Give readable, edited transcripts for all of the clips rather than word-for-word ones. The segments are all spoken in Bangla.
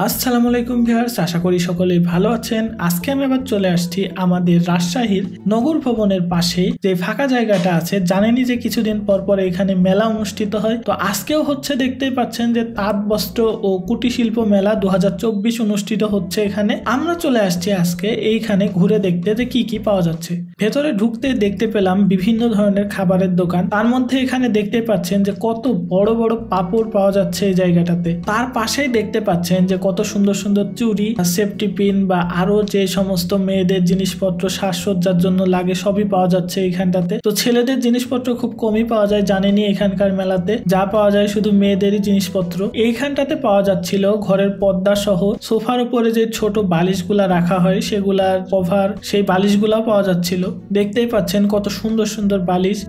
আসসালামু আলাইকুম ভিউয়ার্স, আশা করি সকলেই ভালো আছেন। আজকে আমি আবার চলে আসছি আমাদের রাজশাহীর নগর ভবনের পাশেই যে ফাঁকা জায়গাটা আছে। জানেনই যে কিছুদিন পর পর এখানে মেলা অনুষ্ঠিত হয়, তো আজকেও হচ্ছে। দেখতেই পাচ্ছেন যে তাঁত বস্ত্র ও কুটির শিল্প মেলা 2024 অনুষ্ঠিত হচ্ছে এখানে। আমরা চলে আসছি আজকে এইখানে ঘুরে দেখতে যে কি কি পাওয়া যাচ্ছে। ভেতরে ঢুকতে দেখতে পেলাম বিভিন্ন ধরনের খাবারের দোকান। তার মধ্যে এখানে দেখতে পাচ্ছেন যে কত বড় বড় পাপড় পাওয়া যাচ্ছে এই জায়গাটাতে। তার পাশেই দেখতে পাচ্ছেন যে কত সুন্দর সুন্দর চুড়ি, সেফটি পিন বা আরো যে সমস্ত মেয়েদের জিনিসপত্র সাজসজ্জার জন্য লাগে সবই পাওয়া যাচ্ছে এইখানটাতে। তো ছেলেদের জিনিসপত্র খুব কমই পাওয়া যায়, জানেনি এখানকার মেলাতে যা পাওয়া যায় শুধু মেয়েদেরই জিনিসপত্র। এইখানটাতে পাওয়া যাচ্ছিল ঘরের পর্দা সহ সোফার উপরে যে ছোট বালিশগুলা রাখা হয় সেগুলার কভার, সেই বালিশগুলাও পাওয়া যাচ্ছিল। দেখতেই পাচ্ছেন কত সুন্দর সুন্দর বালিশ।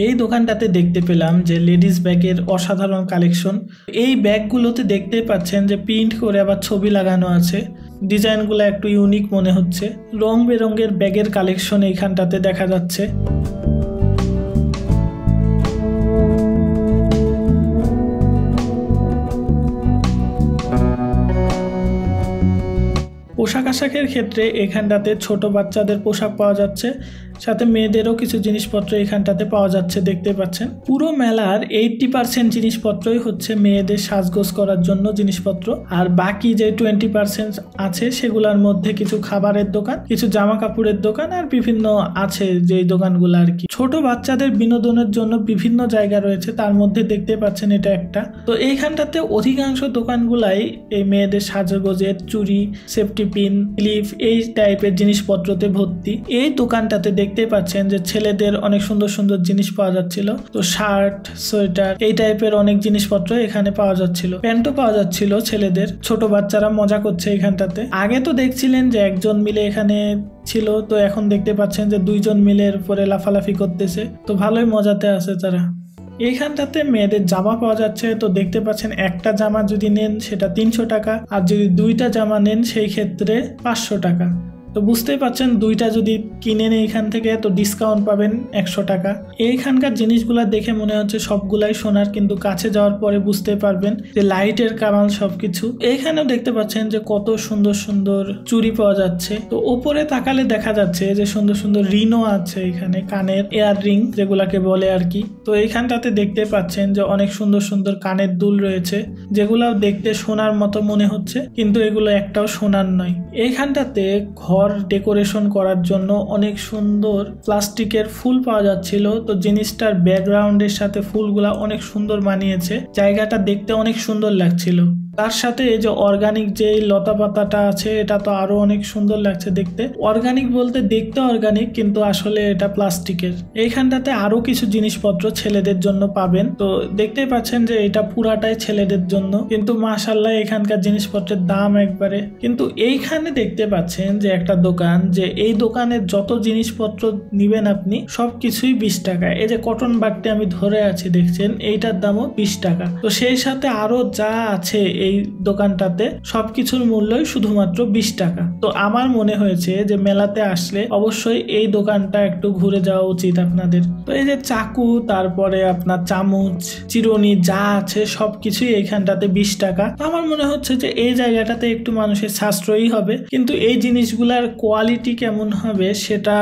এই দোকানটাতে দেখতে পেলাম যে লেডিস ব্যাগের অসাধারণ কালেকশন। এই ব্যাগগুলোতে দেখতে পাচ্ছেন যে প্রিন্ট করে আবার ছবি লাগানো আছে। ডিজাইনগুলো একটু ইউনিক মনে হচ্ছে। রং বেরঙের ব্যাগের কালেকশন এইখানটাতে দেখা যাচ্ছে। পোশাক আশাকের ক্ষেত্রে এখানটাতে ছোট বাচ্চাদের পোশাক পাওয়া যাচ্ছে, সাথে মেয়েদেরও কিছু জিনিসপত্র এখানটাতে পাওয়া যাচ্ছে। দেখতে পাচ্ছেন পুরো মেলার 80% জিনিসপত্রই হচ্ছে মেয়েদের সাজগোজ করার জন্য জিনিসপত্র, আর বাকি যে 20% আছে সেগুলোর মধ্যে কিছু খাবারের দোকান, কিছু জামা কাপড়ের দোকান আর বিভিন্ন আছে যে দোকানগুলো আর কি। ছোট বাচ্চাদের বিনোদনের জন্য বিভিন্ন জায়গা রয়েছে, তার মধ্যে দেখতে পাচ্ছেন এটা একটা। তো এইখানটাতে অধিকাংশ দোকানগুলাই এই মেয়েদের সাজগোজের চুড়ি, সেফটি পিন, ক্লিপ এই টাইপের জিনিসপত্রতে ভর্তি। এই দোকানটাতে দেখতে পাচ্ছেন যে ছেলেদের অনেক সুন্দর সুন্দর জিনিস পাওয়া যাচ্ছিল। তো শার্ট, সোয়েটার এই টাইপের অনেক জিনিসপত্র এখানে পাওয়া যাচ্ছিল। প্যান্টও পাওয়া যাচ্ছিল ছেলেদের। ছোট বাচ্চারা মজা করছে এখানটাতে। আগে তো দেখছিলেন যে একজন মিলে এখানে ছিল, তো এখন দেখতে পাচ্ছেন যে দুইজন মিলে এর উপরে লাফালাফি করতেছে। তো ভালোই মজাতে আছে তারা। এইখানটাতে মেয়েদের জামা পাওয়া যাচ্ছে। তো দেখতে পাচ্ছেন একটা জামা যদি নেন সেটা 300 টাকা, আর যদি দুইটা জামা নেন সেই ক্ষেত্রে 500 টাকা। তো বুঝতেই পাচ্ছেন দুইটা যদি কিনে নেন এখান থেকে তো ডিসকাউন্ট পাবেন 100 টাকা। এইখানকার জিনিসগুলা দেখে মনে হচ্ছে সবগুলাই সোনার, কিন্তু কাছে যাওয়ার পরে বুঝতে পারবেন যে লাইটের কামাল সবকিছু। এইখানেও দেখতে পাচ্ছেন যে কত সুন্দর সুন্দর চুড়ি পাওয়া যাচ্ছে। তো উপরে তাকালে দেখা যাচ্ছে যে সুন্দর সুন্দর রিংও আছে এখানে, কানের এয়ার রিং যেগুলাকে বলে আর কি। তো এইখানটাতে দেখতে পাচ্ছেন যে অনেক সুন্দর সুন্দর কানের দুল রয়েছে, যেগুলো দেখতে সোনার মতো মনে হচ্ছে কিন্তু এগুলো একটাও সোনার নয়। এইখানটাতে ঘর ডেকোরেশন করার জন্য অনেক সুন্দর প্লাস্টিকের ফুল পাওয়া যাচ্ছিল। তো জিনিসটার ব্যাকগ্রাউন্ডের সাথে ফুলগুলা অনেক সুন্দর মানিয়েছে, জায়গাটা দেখতে অনেক সুন্দর লাগছিল। তার সাথে এই যে অর্গানিক যে লতা পাতাটা আছে এটা তো আরো অনেক সুন্দর লাগছে দেখতে। অর্গানিক বলতে দেখতে অর্গানিক কিন্তু আসলে এটা প্লাস্টিকের। এইখানটাতে আরো কিছু জিনিসপত্র ছেলেদের জন্য পাবেন। তো দেখতেই পাচ্ছেন যে এটা পুরাটাই ছেলেদের জন্য, কিন্তু মাশাআল্লাহ এখানকার জিনিসপত্রের দাম একবারে। কিন্তু এইখানে দেখতে পাচ্ছেন যে একটা দোকান, যে এই দোকানের যত জিনিসপত্র নিবেন আপনি সবকিছুই 20 টাকা। এই যে কটন বাটটি আমি ধরে আছি দেখছেন, এইটার দামও 20 টাকা। তো সেই সাথে আরো যা আছে এই দোকানটাতে সবকিছুর মূল্যই শুধুমাত্র 20 টাকা। তো আমার মনে হয়েছে যে মেলাতে আসলে অবশ্যই এই দোকানটা একটু ঘুরে যাওয়া উচিত আপনাদের। তো এই যে চাকু, তারপরে আপনার চামচ, চিরুনি যা আছে সবকিছুই এইখানটাতে 20 টাকা। তো আমার মনে হচ্ছে যে এই জায়গাটাতে একটু মানুষের সাশ্রয়ী হবে, কিন্তু এই জিনিসগুলার কোয়ালিটি কেমন হবে সেটা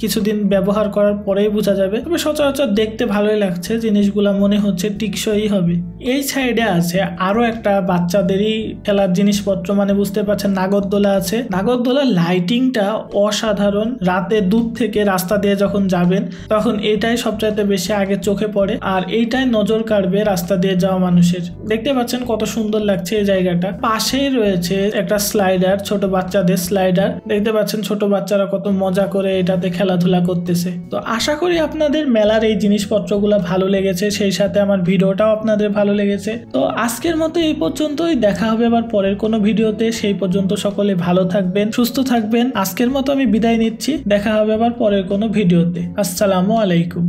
কিছুদিন ব্যবহার করার পরেই বোঝা যাবে। তবে সচরাচর দেখতে ভালোই লাগছে, জিনিসগুলা মনে হচ্ছে টিকসই হবে। এই সাইডে আছে আরো একটা বাচ্চাদেরই খেলার জিনিসপত্র, মানে বুঝতে পারছেন নাগরদোলা আছে। নাগরদোলার লাইটিংটা অসাধারণ। রাতে দূর থেকে রাস্তা দিয়ে যখন যাবেন তখন এটাই সবচাইতে বেশি আগে চোখে পড়ে, আর এইটাই নজর কাড়বে রাস্তা দিয়ে যাওয়া মানুষের। দেখতে পাচ্ছেন কত সুন্দর লাগছে এই জায়গাটা। পাশেই রয়েছে একটা স্লাইডার, ছোট বাচ্চাদের স্লাইডার। দেখতে পাচ্ছেন ছোট বাচ্চারা কত মজা করে এটাতে খেলাধুলা করতেছে। তো আশা করি আপনাদের মেলার এই জিনিসপত্রগুলো ভালো লেগেছে, সেই সাথে আমার ভিডিওটাও আপনাদের ভালো লেগেছে। তো আজকের মতো এই পর্যন্তই। দেখা হবে আবার পরের কোনো ভিডিওতে। সেই পর্যন্ত সকলে ভালো থাকবেন, সুস্থ থাকবেন। আজকের মতো আমি বিদায় নিচ্ছি। দেখা হবে আবার পরের কোনো ভিডিওতে। আসসালামু আলাইকুম।